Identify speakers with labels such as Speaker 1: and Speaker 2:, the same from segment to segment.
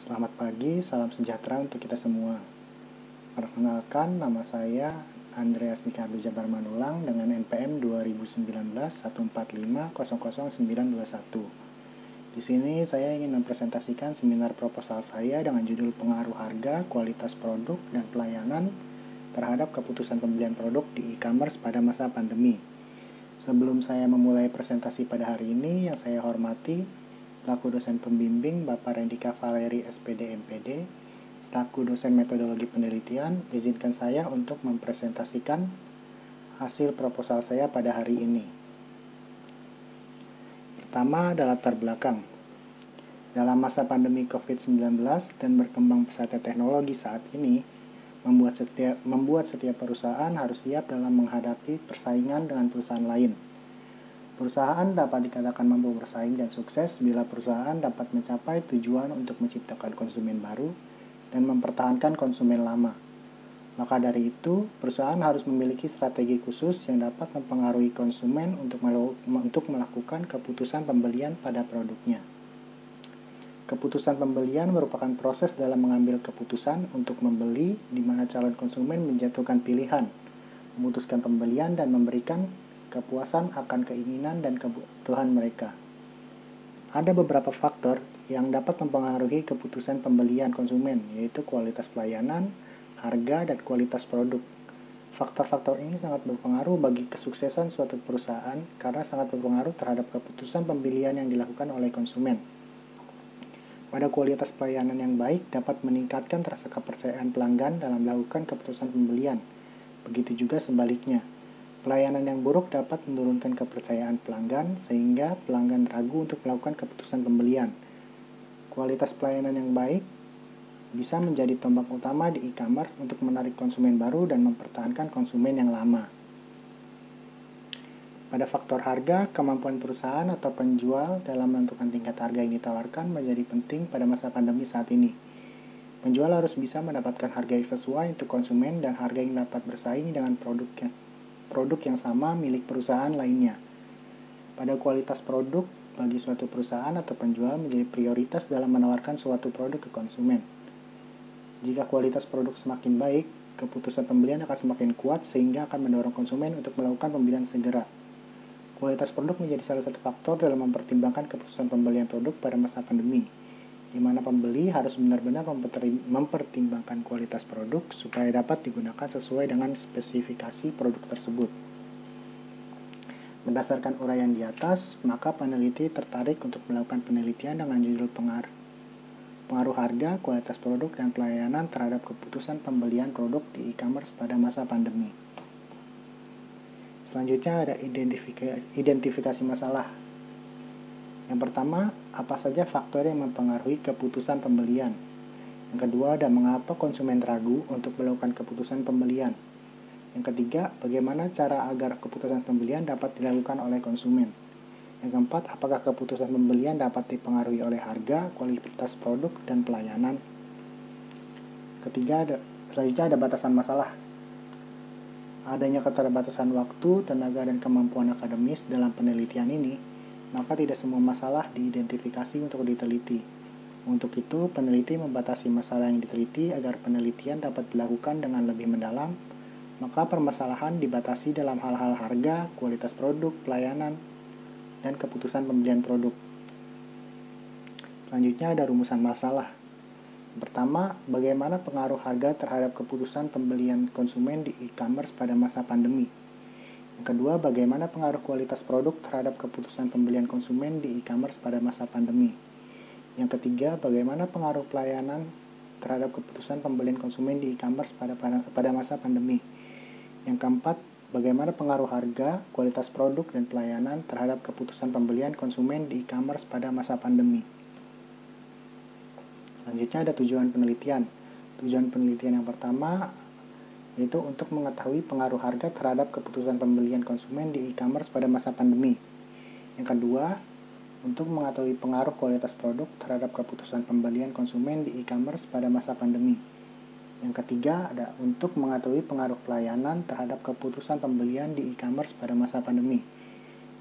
Speaker 1: Selamat pagi, salam sejahtera untuk kita semua. Perkenalkan, nama saya Andreas Nika Abdul Jabar Manulang dengan NPM 201914500921. Di sini saya ingin mempresentasikan seminar proposal saya dengan judul Pengaruh Harga, Kualitas Produk, dan Pelayanan terhadap keputusan pembelian produk di e-commerce pada masa pandemi. Sebelum saya memulai presentasi pada hari ini, yang saya hormati selaku dosen pembimbing Bapak Rendika Valeri SPD MPD, selaku dosen metodologi penelitian, izinkan saya untuk mempresentasikan hasil proposal saya pada hari ini. Pertama adalah latar belakang. Dalam masa pandemi COVID-19 dan berkembang pesatnya teknologi saat ini, membuat setiap perusahaan harus siap dalam menghadapi persaingan dengan perusahaan lain. Perusahaan dapat dikatakan mampu bersaing dan sukses bila perusahaan dapat mencapai tujuan untuk menciptakan konsumen baru dan mempertahankan konsumen lama. Maka dari itu, perusahaan harus memiliki strategi khusus yang dapat mempengaruhi konsumen untuk melakukan keputusan pembelian pada produknya. Keputusan pembelian merupakan proses dalam mengambil keputusan untuk membeli, di mana calon konsumen menjatuhkan pilihan, memutuskan pembelian, dan memberikan kepuasan akan keinginan dan kebutuhan mereka. Ada beberapa faktor yang dapat mempengaruhi keputusan pembelian konsumen, yaitu kualitas pelayanan, harga, dan kualitas produk. Faktor-faktor ini sangat berpengaruh bagi kesuksesan suatu perusahaan karena sangat berpengaruh terhadap keputusan pembelian yang dilakukan oleh konsumen. Pada kualitas pelayanan yang baik dapat meningkatkan rasa kepercayaan pelanggan dalam melakukan keputusan pembelian. Begitu juga sebaliknya. Pelayanan yang buruk dapat menurunkan kepercayaan pelanggan sehingga pelanggan ragu untuk melakukan keputusan pembelian. Kualitas pelayanan yang baik bisa menjadi tombak utama di e-commerce untuk menarik konsumen baru dan mempertahankan konsumen yang lama. Pada faktor harga, kemampuan perusahaan atau penjual dalam menentukan tingkat harga yang ditawarkan menjadi penting pada masa pandemi saat ini. Penjual harus bisa mendapatkan harga yang sesuai untuk konsumen dan harga yang dapat bersaing dengan produk yang sama milik perusahaan lainnya. Pada kualitas produk, bagi suatu perusahaan atau penjual menjadi prioritas dalam menawarkan suatu produk ke konsumen. Jika kualitas produk semakin baik, keputusan pembelian akan semakin kuat sehingga akan mendorong konsumen untuk melakukan pembelian segera. Kualitas produk menjadi salah satu faktor dalam mempertimbangkan keputusan pembelian produk pada masa pandemi, di mana pembeli harus benar-benar mempertimbangkan kualitas produk supaya dapat digunakan sesuai dengan spesifikasi produk tersebut. Berdasarkan uraian di atas, maka peneliti tertarik untuk melakukan penelitian dengan judul Pengaruh Harga, Kualitas Produk, dan Pelayanan terhadap Keputusan Pembelian Produk di E-commerce pada masa pandemi. Selanjutnya ada identifikasi masalah. Yang pertama, apa saja faktor yang mempengaruhi keputusan pembelian. Yang kedua, ada mengapa konsumen ragu untuk melakukan keputusan pembelian. Yang ketiga, bagaimana cara agar keputusan pembelian dapat dilakukan oleh konsumen. Yang keempat, apakah keputusan pembelian dapat dipengaruhi oleh harga, kualitas produk, dan pelayanan. Selanjutnya ada batasan masalah. Adanya keterbatasan waktu, tenaga, dan kemampuan akademis dalam penelitian ini, maka tidak semua masalah diidentifikasi untuk diteliti. Untuk itu, peneliti membatasi masalah yang diteliti agar penelitian dapat dilakukan dengan lebih mendalam, maka permasalahan dibatasi dalam hal-hal harga, kualitas produk, pelayanan, dan keputusan pembelian produk. Selanjutnya ada rumusan masalah. Pertama, bagaimana pengaruh harga terhadap keputusan pembelian konsumen di e-commerce pada masa pandemi. Yang kedua, bagaimana pengaruh kualitas produk terhadap keputusan pembelian konsumen di e-commerce pada masa pandemi. Yang ketiga, bagaimana pengaruh pelayanan terhadap keputusan pembelian konsumen di e-commerce pada masa pandemi. Yang keempat, bagaimana pengaruh harga, kualitas produk, dan pelayanan terhadap keputusan pembelian konsumen di e-commerce pada masa pandemi. Selanjutnya ada tujuan penelitian. Tujuan penelitian yang pertama yaitu untuk mengetahui pengaruh harga terhadap keputusan pembelian konsumen di e-commerce pada masa pandemi. Yang kedua, untuk mengetahui pengaruh kualitas produk terhadap keputusan pembelian konsumen di e-commerce pada masa pandemi. Yang ketiga, ada untuk mengetahui pengaruh pelayanan terhadap keputusan pembelian di e-commerce pada masa pandemi.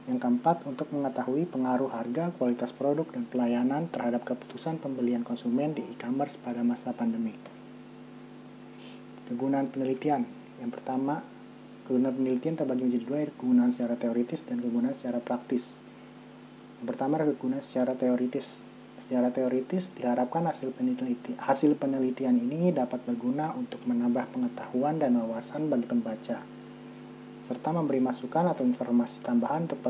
Speaker 1: Yang keempat, untuk mengetahui pengaruh harga, kualitas produk, dan pelayanan terhadap keputusan pembelian konsumen di e-commerce pada masa pandemi. Kegunaan penelitian. Yang pertama, kegunaan penelitian terbagi menjadi dua, yaitu kegunaan secara teoritis dan kegunaan secara praktis. Yang pertama adalah kegunaan secara teoritis. Secara teoritis diharapkan hasil penelitian ini dapat berguna untuk menambah pengetahuan dan wawasan bagi pembaca, serta memberi masukan atau informasi tambahan untuk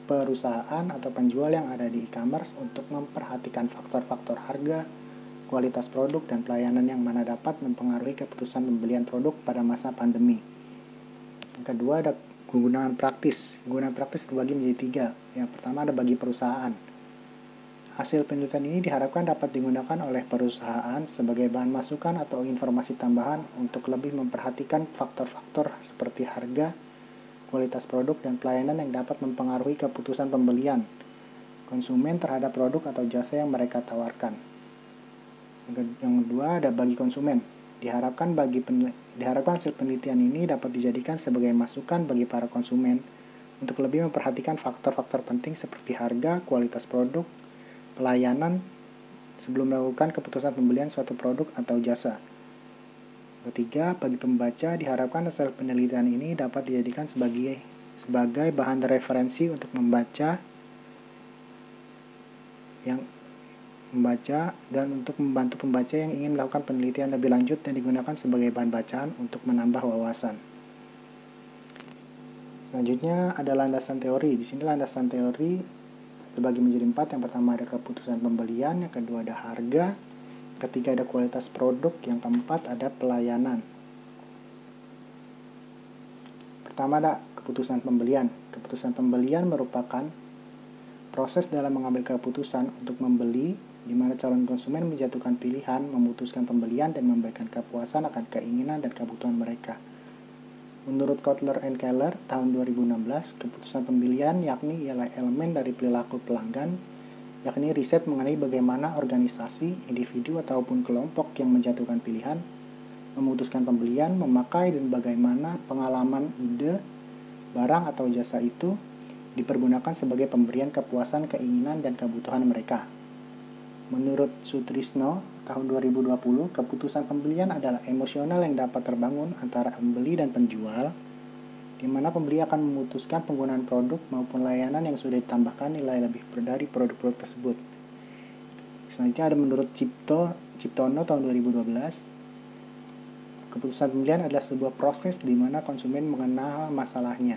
Speaker 1: perusahaan atau penjual yang ada di e-commerce untuk memperhatikan faktor-faktor harga, kualitas produk, dan pelayanan yang mana dapat mempengaruhi keputusan pembelian produk pada masa pandemi. Yang kedua ada kegunaan praktis. Kegunaan praktis terbagi menjadi tiga. Yang pertama ada bagi perusahaan. Hasil penelitian ini diharapkan dapat digunakan oleh perusahaan sebagai bahan masukan atau informasi tambahan untuk lebih memperhatikan faktor-faktor seperti harga, kualitas produk, dan pelayanan yang dapat mempengaruhi keputusan pembelian konsumen terhadap produk atau jasa yang mereka tawarkan. Yang kedua ada bagi konsumen. Diharapkan hasil penelitian ini dapat dijadikan sebagai masukan bagi para konsumen untuk lebih memperhatikan faktor-faktor penting seperti harga, kualitas produk, pelayanan sebelum melakukan keputusan pembelian suatu produk atau jasa. Ketiga, bagi pembaca diharapkan hasil penelitian ini dapat dijadikan sebagai bahan referensi untuk membaca dan untuk membantu pembaca yang ingin melakukan penelitian lebih lanjut dan digunakan sebagai bahan bacaan untuk menambah wawasan. Selanjutnya ada landasan teori. Di sini landasan teori terbagi menjadi 4. Yang pertama ada keputusan pembelian, yang kedua ada harga, ketiga ada kualitas produk, yang keempat ada pelayanan. Pertama ada keputusan pembelian. Keputusan pembelian merupakan proses dalam mengambil keputusan untuk membeli, di mana calon konsumen menjatuhkan pilihan, memutuskan pembelian, dan memberikan kepuasan akan keinginan dan kebutuhan mereka. Menurut Kotler and Keller tahun 2016, keputusan pembelian ialah elemen dari perilaku pelanggan, yakni riset mengenai bagaimana organisasi, individu, ataupun kelompok yang menjatuhkan pilihan, memutuskan pembelian, memakai, dan bagaimana pengalaman ide, barang, atau jasa itu dipergunakan sebagai pemberian kepuasan, keinginan, dan kebutuhan mereka. Menurut Sutrisno tahun 2020, keputusan pembelian adalah emosional yang dapat terbangun antara pembeli dan penjual, di mana pembeli akan memutuskan penggunaan produk maupun layanan yang sudah ditambahkan nilai lebih dari produk-produk tersebut. Selanjutnya ada menurut Ciptono tahun 2012, keputusan pembelian adalah sebuah proses di mana konsumen mengenal masalahnya,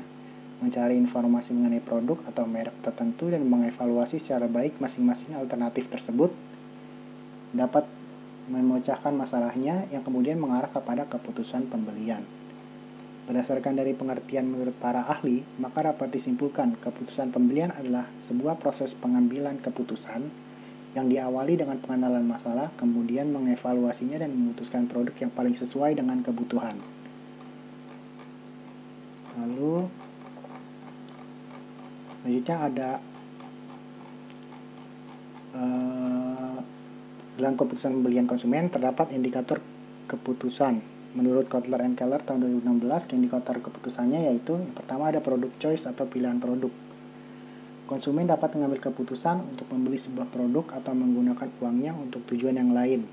Speaker 1: mencari informasi mengenai produk atau merek tertentu, dan mengevaluasi secara baik masing-masing alternatif tersebut dapat memecahkan masalahnya yang kemudian mengarah kepada keputusan pembelian. Berdasarkan dari pengertian menurut para ahli, maka dapat disimpulkan keputusan pembelian adalah sebuah proses pengambilan keputusan yang diawali dengan pengenalan masalah, kemudian mengevaluasinya dan memutuskan produk yang paling sesuai dengan kebutuhan. Lalu selanjutnya ada dalam keputusan pembelian konsumen terdapat indikator keputusan. Menurut Kotler and Keller tahun 2016, indikator keputusannya yaitu yang pertama ada product choice atau pilihan produk. Konsumen dapat mengambil keputusan untuk membeli sebuah produk atau menggunakan uangnya untuk tujuan yang lain.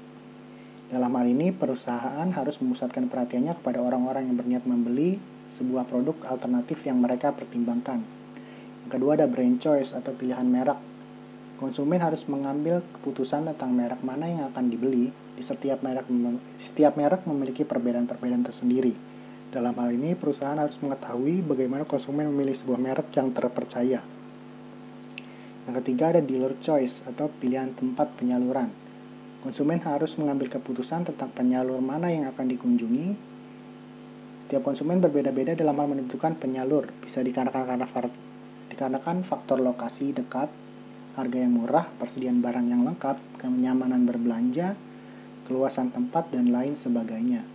Speaker 1: Dalam hal ini, perusahaan harus memusatkan perhatiannya kepada orang-orang yang berniat membeli sebuah produk alternatif yang mereka pertimbangkan. Yang kedua ada brand choice atau pilihan merek. Konsumen harus mengambil keputusan tentang merek mana yang akan dibeli. Setiap merek memiliki perbedaan-perbedaan tersendiri. Dalam hal ini, perusahaan harus mengetahui bagaimana konsumen memilih sebuah merek yang terpercaya. Yang ketiga ada dealer choice atau pilihan tempat penyaluran. Konsumen harus mengambil keputusan tentang penyalur mana yang akan dikunjungi. Setiap konsumen berbeda-beda dalam hal menentukan penyalur. Bisa dikarenakan faktor lokasi dekat, harga yang murah, persediaan barang yang lengkap, kenyamanan berbelanja, keluasan tempat, dan lain sebagainya.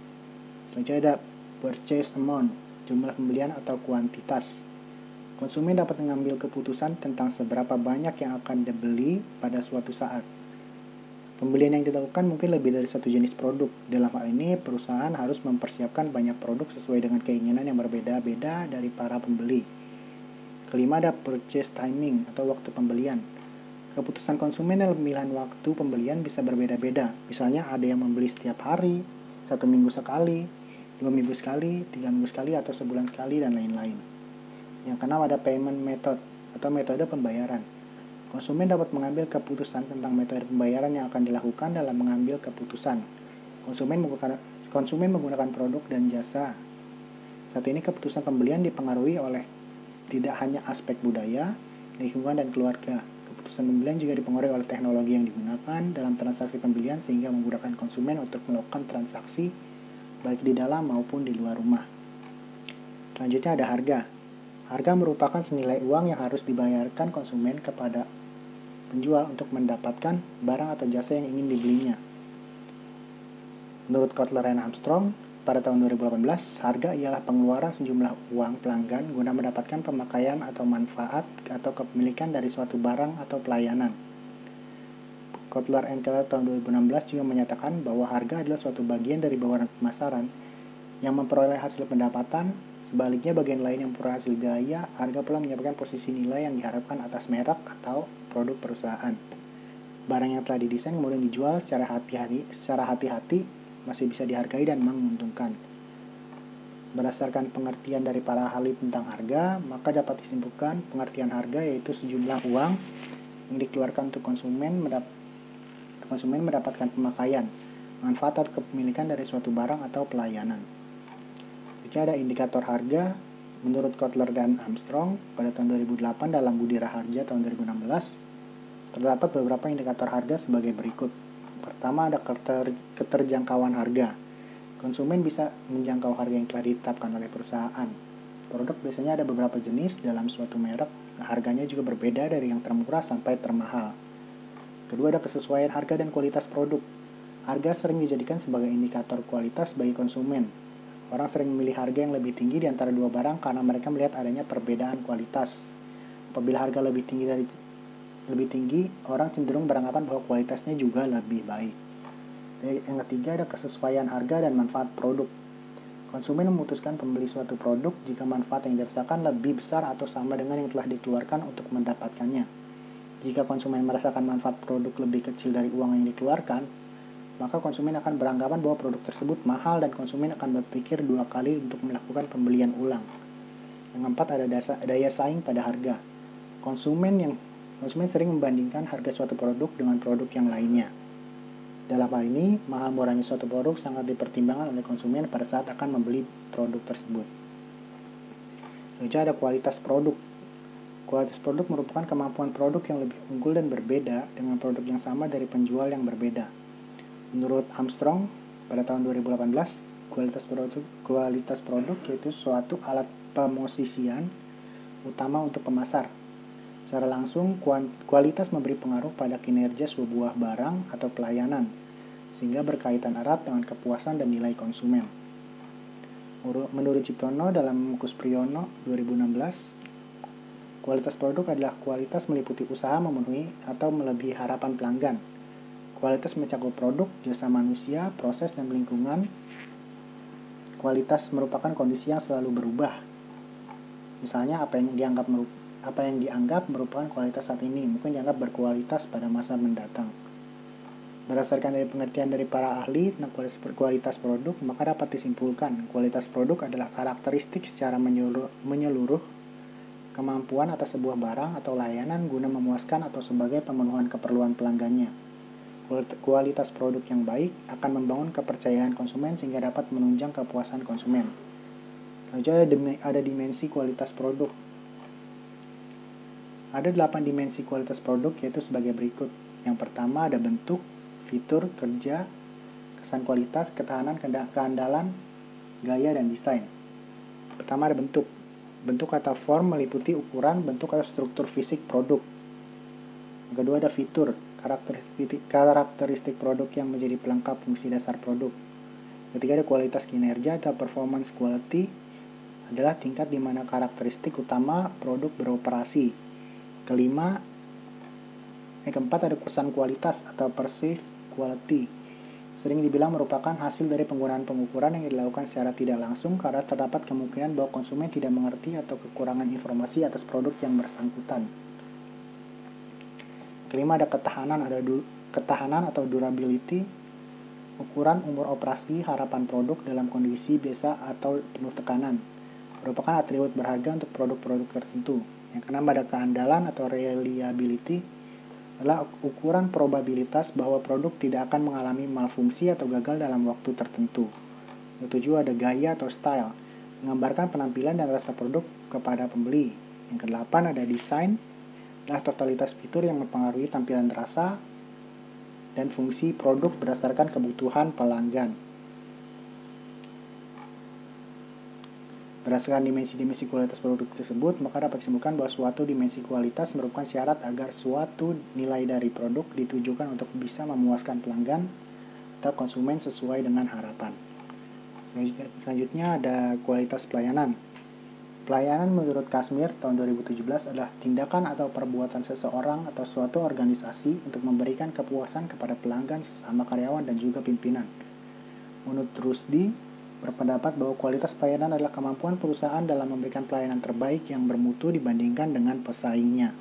Speaker 1: Selanjutnya ada purchase amount, jumlah pembelian atau kuantitas. Konsumen dapat mengambil keputusan tentang seberapa banyak yang akan dibeli pada suatu saat. Pembelian yang dilakukan mungkin lebih dari satu jenis produk. Dalam hal ini, perusahaan harus mempersiapkan banyak produk sesuai dengan keinginan yang berbeda-beda dari para pembeli. Kelima ada purchase timing atau waktu pembelian. Keputusan konsumen dalam pemilihan waktu pembelian bisa berbeda-beda. Misalnya ada yang membeli setiap hari, 1 minggu sekali, 2 minggu sekali, 3 minggu sekali, atau sebulan sekali, dan lain-lain. Yang keenam ada payment method atau metode pembayaran. Konsumen dapat mengambil keputusan tentang metode pembayaran yang akan dilakukan dalam mengambil keputusan. Konsumen menggunakan produk dan jasa. Saat ini keputusan pembelian dipengaruhi oleh tidak hanya aspek budaya, lingkungan, dan keluarga. Keputusan pembelian juga dipengaruhi oleh teknologi yang digunakan dalam transaksi pembelian sehingga memudahkan konsumen untuk melakukan transaksi baik di dalam maupun di luar rumah. Selanjutnya ada harga. Harga merupakan senilai uang yang harus dibayarkan konsumen kepada penjual untuk mendapatkan barang atau jasa yang ingin dibelinya. Menurut Kotler dan Armstrong, pada tahun 2018, harga ialah pengeluaran sejumlah uang pelanggan guna mendapatkan pemakaian atau manfaat atau kepemilikan dari suatu barang atau pelayanan. Kotler and Keller tahun 2016 juga menyatakan bahwa harga adalah suatu bagian dari bauran pemasaran yang memperoleh hasil pendapatan. Sebaliknya, bagian lain yang memperoleh hasil biaya, harga pula menyebabkan posisi nilai yang diharapkan atas merek atau produk perusahaan. Barang yang telah didesain kemudian dijual secara hati-hati masih bisa dihargai dan menguntungkan. Berdasarkan pengertian dari para ahli tentang harga, maka dapat disimpulkan pengertian harga yaitu sejumlah uang yang dikeluarkan untuk konsumen mendapatkan pemakaian, manfaat atau kepemilikan dari suatu barang atau pelayanan. Jadi ada indikator harga. Menurut Kotler dan Armstrong, pada tahun 2008 dalam Budi Raharja tahun 2016, terdapat beberapa indikator harga sebagai berikut. Pertama ada keterjangkauan harga. Konsumen bisa menjangkau harga yang telah ditetapkan oleh perusahaan. Produk biasanya ada beberapa jenis dalam suatu merek, harganya juga berbeda dari yang termurah sampai termahal. Kedua ada kesesuaian harga dan kualitas produk. Harga sering dijadikan sebagai indikator kualitas bagi konsumen. Orang sering memilih harga yang lebih tinggi di antara dua barang karena mereka melihat adanya perbedaan kualitas. Apabila harga lebih tinggi, orang cenderung beranggapan bahwa kualitasnya juga lebih baik. Yang ketiga ada kesesuaian harga dan manfaat produk. Konsumen memutuskan membeli suatu produk jika manfaat yang dirasakan lebih besar atau sama dengan yang telah dikeluarkan untuk mendapatkannya. Jika konsumen merasakan manfaat produk lebih kecil dari uang yang dikeluarkan, maka konsumen akan beranggapan bahwa produk tersebut mahal dan konsumen akan berpikir 2 kali untuk melakukan pembelian ulang. Yang keempat ada daya saing pada harga. Konsumen sering membandingkan harga suatu produk dengan produk yang lainnya. Dalam hal ini, mahal murahnya suatu produk sangat dipertimbangkan oleh konsumen pada saat akan membeli produk tersebut. Selanjutnya ada kualitas produk. Kualitas produk merupakan kemampuan produk yang lebih unggul dan berbeda dengan produk yang sama dari penjual yang berbeda. Menurut Armstrong, pada tahun 2018, kualitas produk yaitu suatu alat pemosisian utama untuk pemasar. Secara langsung, kualitas memberi pengaruh pada kinerja sebuah barang atau pelayanan, sehingga berkaitan erat dengan kepuasan dan nilai konsumen. Menurut Ciptono dalam Mukus Priyono 2016, kualitas produk adalah kualitas meliputi usaha memenuhi atau melebihi harapan pelanggan. Kualitas mencakup produk, jasa manusia, proses, dan lingkungan. Kualitas merupakan kondisi yang selalu berubah. Misalnya, apa yang dianggap merupakan kualitas saat ini mungkin dianggap berkualitas pada masa mendatang. Berdasarkan dari pengertian dari para ahli tentang kualitas produk, maka dapat disimpulkan kualitas produk adalah karakteristik secara menyeluruh kemampuan atas sebuah barang atau layanan guna memuaskan atau sebagai pemenuhan keperluan pelanggannya. Kualitas produk yang baik akan membangun kepercayaan konsumen sehingga dapat menunjang kepuasan konsumen. Selanjutnya ada dimensi kualitas produk. Ada 8 dimensi kualitas produk yaitu sebagai berikut. Yang pertama ada bentuk, fitur, kerja, kesan kualitas, ketahanan, keandalan, gaya, dan desain. Pertama ada bentuk. Bentuk atau form meliputi ukuran, bentuk atau struktur fisik produk. Yang kedua ada fitur, karakteristik produk yang menjadi pelengkap fungsi dasar produk. Ketiga ada kualitas kinerja atau performance quality, adalah tingkat di mana karakteristik utama produk beroperasi. Keempat ada kesan kualitas atau perceived quality, sering dibilang merupakan hasil dari penggunaan pengukuran yang dilakukan secara tidak langsung karena terdapat kemungkinan bahwa konsumen tidak mengerti atau kekurangan informasi atas produk yang bersangkutan. Kelima, ada ketahanan atau durability, ukuran umur operasi harapan produk dalam kondisi biasa atau penuh tekanan, merupakan atribut berharga untuk produk-produk tertentu. Yang keenam, ada keandalan atau reliability, adalah ukuran probabilitas bahwa produk tidak akan mengalami malfungsi atau gagal dalam waktu tertentu. Yang ketujuh, ada gaya atau style, menggambarkan penampilan dan rasa produk kepada pembeli. Yang kedelapan, ada desain, adalah totalitas fitur yang mempengaruhi tampilan, rasa dan fungsi produk berdasarkan kebutuhan pelanggan. Berdasarkan dimensi-dimensi kualitas produk tersebut, maka dapat disimpulkan bahwa suatu dimensi kualitas merupakan syarat agar suatu nilai dari produk ditujukan untuk bisa memuaskan pelanggan atau konsumen sesuai dengan harapan. Selanjutnya ada kualitas pelayanan. Pelayanan menurut Kashmir tahun 2017 adalah tindakan atau perbuatan seseorang atau suatu organisasi untuk memberikan kepuasan kepada pelanggan, sesama karyawan, dan juga pimpinan. Menurut Rushdie, berpendapat bahwa kualitas pelayanan adalah kemampuan perusahaan dalam memberikan pelayanan terbaik yang bermutu dibandingkan dengan pesaingnya.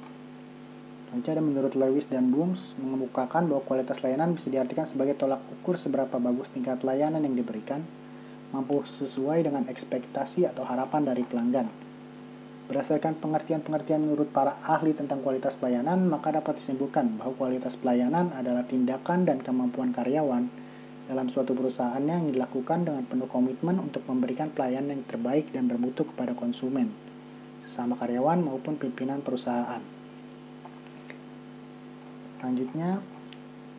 Speaker 1: Selanjutnya, menurut Lewis dan Booms mengemukakan bahwa kualitas layanan bisa diartikan sebagai tolak ukur seberapa bagus tingkat layanan yang diberikan, mampu sesuai dengan ekspektasi atau harapan dari pelanggan. Berdasarkan pengertian-pengertian menurut para ahli tentang kualitas pelayanan, maka dapat disimpulkan bahwa kualitas pelayanan adalah tindakan dan kemampuan karyawan dalam suatu perusahaan yang dilakukan dengan penuh komitmen untuk memberikan pelayanan yang terbaik dan bermutu kepada konsumen, sesama karyawan maupun pimpinan perusahaan. Selanjutnya,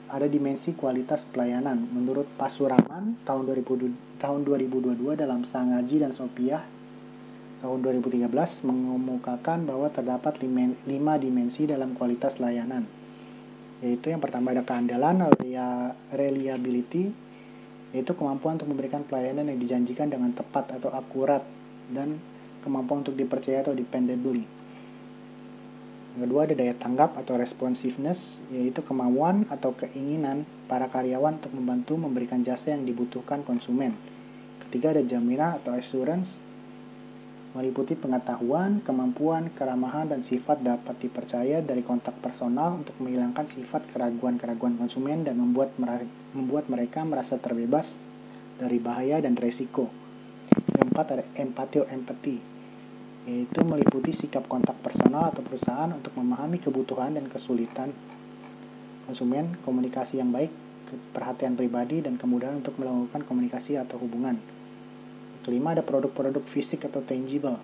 Speaker 1: ada dimensi kualitas pelayanan. Menurut Pasuraman tahun 2022 dalam Sangaji dan Sophia tahun 2013 mengemukakan bahwa terdapat 5 dimensi dalam kualitas layanan, yaitu yang pertama ada keandalan atau reliability, yaitu kemampuan untuk memberikan pelayanan yang dijanjikan dengan tepat atau akurat, dan kemampuan untuk dipercaya atau dependably. Yang kedua ada daya tanggap atau responsiveness, yaitu kemauan atau keinginan para karyawan untuk membantu memberikan jasa yang dibutuhkan konsumen. Ketiga ada jaminan atau assurance, meliputi pengetahuan, kemampuan, keramahan, dan sifat dapat dipercaya dari kontak personal untuk menghilangkan sifat keraguan-keraguan konsumen dan membuat mereka merasa terbebas dari bahaya dan resiko. Yang keempat ada empathy, yaitu meliputi sikap kontak personal atau perusahaan untuk memahami kebutuhan dan kesulitan konsumen, komunikasi yang baik, perhatian pribadi, dan kemudahan untuk melakukan komunikasi atau hubungan. Kelima ada produk-produk fisik atau tangible,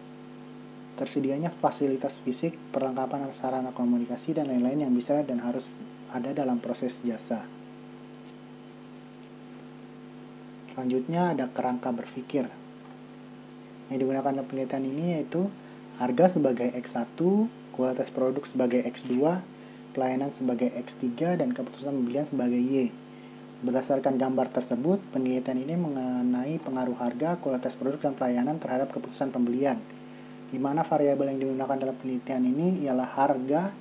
Speaker 1: tersedianya fasilitas fisik, perlengkapan sarana komunikasi, dan lain-lain yang bisa dan harus ada dalam proses jasa. Selanjutnya ada kerangka berpikir. Yang digunakan dalam penelitian ini yaitu harga sebagai X1, kualitas produk sebagai X2, pelayanan sebagai X3, dan keputusan pembelian sebagai Y. Berdasarkan gambar tersebut, penelitian ini mengenai pengaruh harga, kualitas produk, dan pelayanan terhadap keputusan pembelian, di mana variabel yang digunakan dalam penelitian ini ialah harga,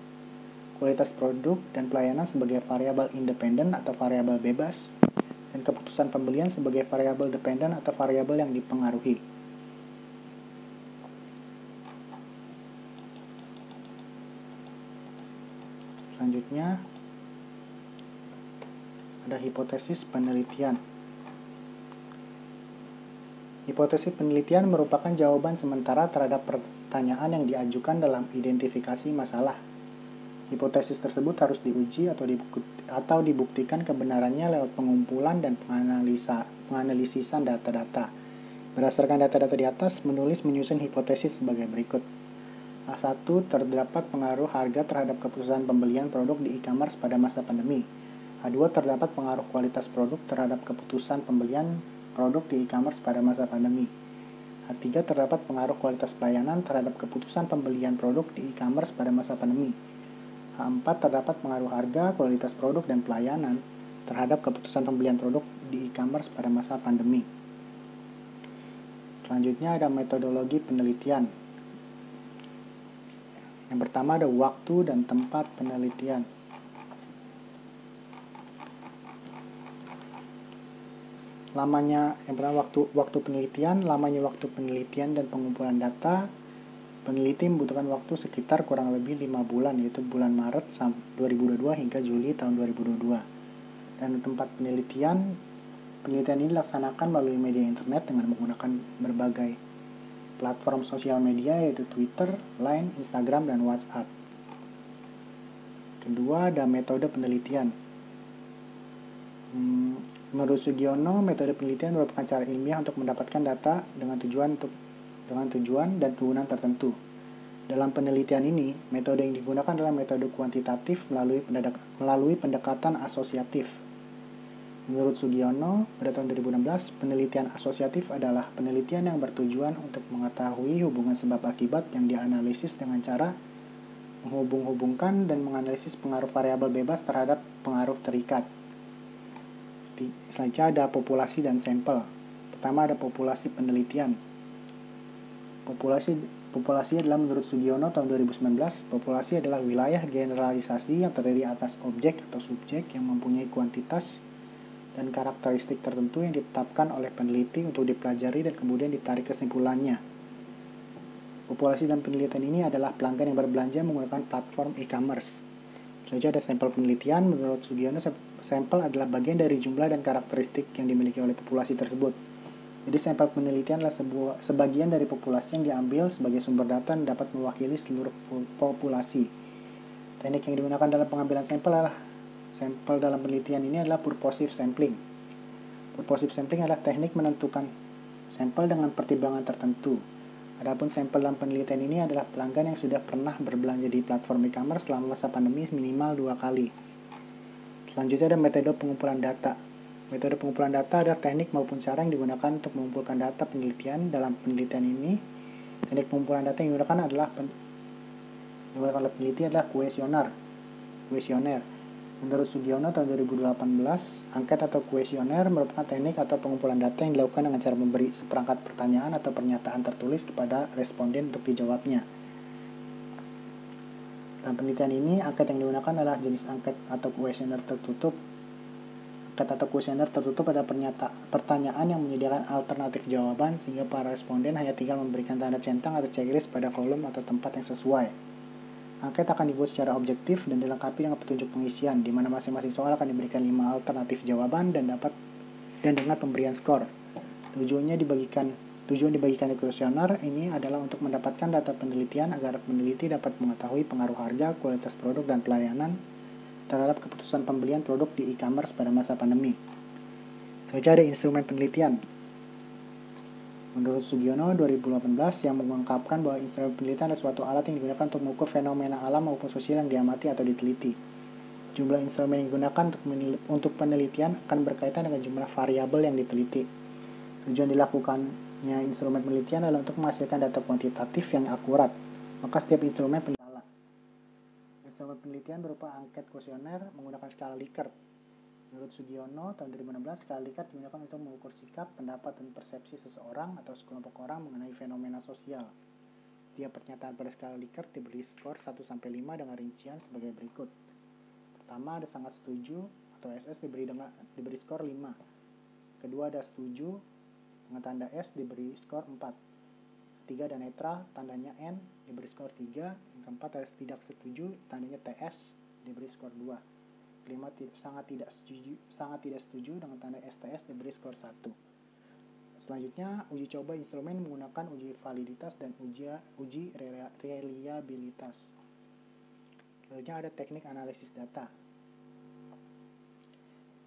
Speaker 1: kualitas produk, dan pelayanan sebagai variabel independen atau variabel bebas, dan keputusan pembelian sebagai variabel dependen atau variabel yang dipengaruhi. Selanjutnya, ada hipotesis penelitian. Hipotesis penelitian merupakan jawaban sementara terhadap pertanyaan yang diajukan dalam identifikasi masalah. Hipotesis tersebut harus diuji atau dibuktikan kebenarannya lewat pengumpulan dan penganalisisan data-data. Berdasarkan data-data di atas, menyusun hipotesis sebagai berikut. A1. Terdapat pengaruh harga terhadap keputusan pembelian produk di e-commerce pada masa pandemi. A2. Terdapat pengaruh kualitas produk terhadap keputusan pembelian produk di e-commerce pada masa pandemi. A3. Terdapat pengaruh kualitas pelayanan terhadap keputusan pembelian produk di e-commerce pada masa pandemi. A4. Terdapat pengaruh harga, kualitas produk, dan pelayanan terhadap keputusan pembelian produk di e-commerce pada masa pandemi. Selanjutnya ada metodologi penelitian. Yang pertama ada waktu dan tempat penelitian. Yang pertama waktu penelitian, lamanya waktu penelitian dan pengumpulan data. Peneliti membutuhkan waktu sekitar kurang lebih 5 bulan, yaitu bulan Maret 2022 hingga Juli tahun 2022. Dan tempat penelitian ini dilaksanakan melalui media internet dengan menggunakan berbagai platform sosial media, yaitu Twitter, Line, Instagram, dan WhatsApp. Kedua, ada metode penelitian. Menurut Sugiono, metode penelitian merupakan cara ilmiah untuk mendapatkan data dengan tujuan dan kegunaan tertentu. Dalam penelitian ini, metode yang digunakan adalah metode kuantitatif melalui pendekatan asosiatif. Menurut Sugiono, pada tahun 2016, penelitian asosiatif adalah penelitian yang bertujuan untuk mengetahui hubungan sebab akibat yang dianalisis dengan cara menghubung-hubungkan dan menganalisis pengaruh variabel bebas terhadap pengaruh terikat. Selanjutnya ada populasi dan sampel. Pertama ada populasi penelitian. Populasi adalah menurut Sugiono tahun 2019, populasi adalah wilayah generalisasi yang terdiri atas objek atau subjek yang mempunyai kuantitas dan karakteristik tertentu yang ditetapkan oleh peneliti untuk dipelajari dan kemudian ditarik kesimpulannya. Populasi dan penelitian ini adalah pelanggan yang berbelanja menggunakan platform e-commerce. Selanjutnya ada sampel penelitian. Menurut Sugiono, sampel adalah bagian dari jumlah dan karakteristik yang dimiliki oleh populasi tersebut. Jadi sampel penelitian adalah sebagian dari populasi yang diambil sebagai sumber data dan dapat mewakili seluruh populasi. Teknik yang digunakan dalam pengambilan sampel dalam penelitian ini adalah purposive sampling. Purposive sampling adalah teknik menentukan sampel dengan pertimbangan tertentu. Adapun sampel dalam penelitian ini adalah pelanggan yang sudah pernah berbelanja di platform e-commerce selama masa pandemi minimal 2 kali. Selanjutnya ada metode pengumpulan data. Metode pengumpulan data adalah teknik maupun cara yang digunakan untuk mengumpulkan data penelitian. Dalam penelitian ini, teknik pengumpulan data yang digunakan oleh peneliti adalah kuesioner. Menurut Sugiono tahun 2018, angket atau kuesioner merupakan teknik atau pengumpulan data yang dilakukan dengan cara memberi seperangkat pertanyaan atau pernyataan tertulis kepada responden untuk dijawabnya. Dalam penelitian ini, angket yang digunakan adalah jenis angket atau kuesioner tertutup. Angket atau kuesioner tertutup adalah pertanyaan yang menyediakan alternatif jawaban sehingga para responden hanya tinggal memberikan tanda centang atau checklist pada kolom atau tempat yang sesuai. Angket akan dibuat secara objektif dan dilengkapi dengan petunjuk pengisian, di mana masing-masing soal akan diberikan 5 alternatif jawaban dan dengan pemberian skor. Tujuan dibagikan kuesioner ini adalah untuk mendapatkan data penelitian agar peneliti dapat mengetahui pengaruh harga, kualitas produk, dan pelayanan terhadap keputusan pembelian produk di e-commerce pada masa pandemi. Selanjutnya ada instrumen penelitian. Menurut Sugiono 2018 yang mengungkapkan bahwa instrumen penelitian adalah suatu alat yang digunakan untuk mengukur fenomena alam maupun sosial yang diamati atau diteliti. Jumlah instrumen yang digunakan untuk penelitian akan berkaitan dengan jumlah variabel yang diteliti. Tujuan dilakukannya instrumen penelitian adalah untuk menghasilkan data kuantitatif yang akurat, maka setiap instrumen penilaian. Instrumen penelitian berupa angket kuesioner menggunakan skala Likert. Menurut Sugiono, tahun 2016, skala Likert digunakan untuk mengukur sikap, pendapat, dan persepsi seseorang atau sekelompok orang mengenai fenomena sosial. Tiap pernyataan pada skala Likert diberi skor 1-5 dengan rincian sebagai berikut. Pertama, ada sangat setuju atau SS diberi skor 5. Kedua, ada setuju dengan tanda S diberi skor 4. Ketiga, ada netral, tandanya N, diberi skor 3. Yang keempat, ada tidak setuju, tandanya TS, diberi skor 2. Kelima, sangat tidak setuju dengan tanda STS diberi skor 1. Selanjutnya, uji coba instrumen menggunakan uji validitas dan uji reliabilitas. Selanjutnya ada teknik analisis data.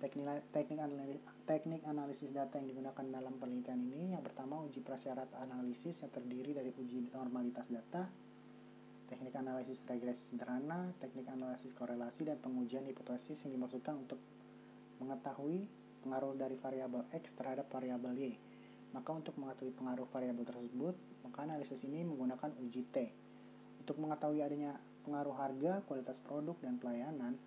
Speaker 1: Teknik analisis data yang digunakan dalam penelitian ini, yang pertama uji prasyarat analisis yang terdiri dari uji normalitas data, teknik analisis regresi sederhana, teknik analisis korelasi, dan pengujian hipotesis yang dimaksudkan untuk mengetahui pengaruh dari variabel X terhadap variabel Y. Maka untuk mengetahui pengaruh variabel tersebut, maka analisis ini menggunakan uji T. Untuk mengetahui adanya pengaruh harga, kualitas produk, dan pelayanan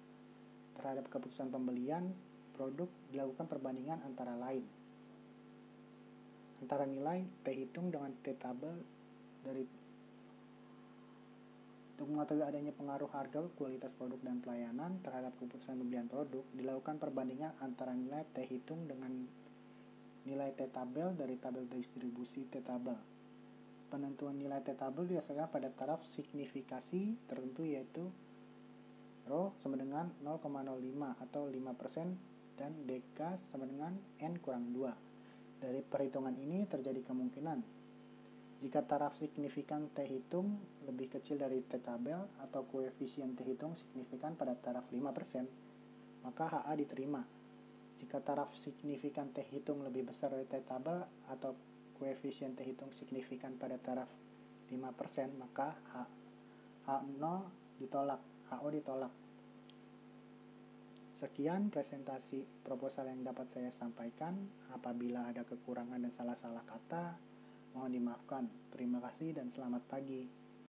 Speaker 1: terhadap keputusan pembelian produk, dilakukan perbandingan antara nilai T hitung dengan T tabel dari. Untuk mengetahui adanya pengaruh harga, kualitas produk, dan pelayanan terhadap keputusan pembelian produk, dilakukan perbandingan antara nilai T hitung dengan Nilai T-tabel dari tabel distribusi T-tabel. Penentuan nilai T-tabel didasarkan pada taraf signifikasi tertentu, yaitu Rho sama dengan 0,05 atau 5% dan DK sama dengan N kurang 2. Dari perhitungan ini terjadi kemungkinan jika taraf signifikan T hitung lebih kecil dari T-tabel atau koefisien T hitung signifikan pada taraf 5%, maka HA diterima. Jika taraf signifikan T hitung lebih besar dari T-tabel atau koefisien T hitung signifikan pada taraf 5%, maka H0 ditolak, HO ditolak. Sekian presentasi proposal yang dapat saya sampaikan. Apabila ada kekurangan dan salah-salah kata, mohon dimaafkan. Terima kasih dan selamat pagi.